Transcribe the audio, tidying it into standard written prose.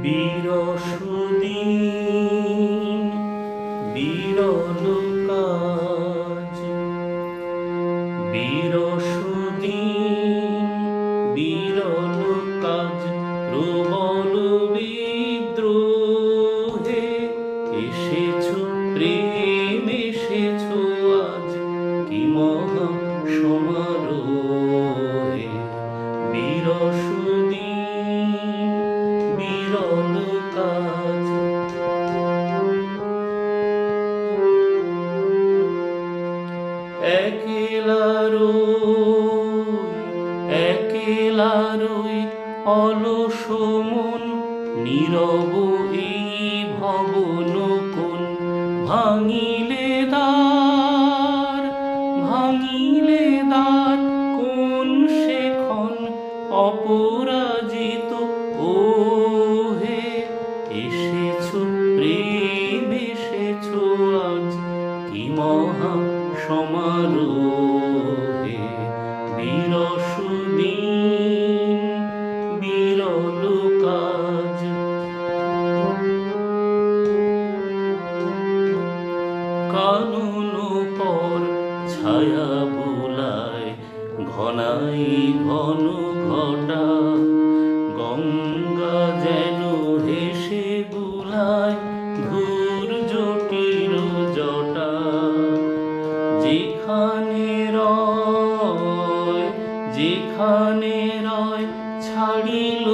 বিরসদিন বিরল কাজ, বিরসদিন বিরল কাজ, প্রবল বিদ্রোহে এসেছো প্রেম, এসেছো আজ কি মহা সমারোহে। বিরসদিন বিরল কাজ, একলা রই অলস মন, নীরব এই ভবন কোণ। ভাঙিলে দ্বার কোন সেখন, অপরাজিত ওহে। এসেছো প্রেম, এসেছো আজ কি মহা সমারোহে। বিরসদিন বিরল কাজ, কানন পর ছায়া বোলায় ঘনাই ঘন ঘটা। গঙ্গা যেন হেসে বুলায় ধূর্যটির জটা। যেখানে রয় ছাড়িল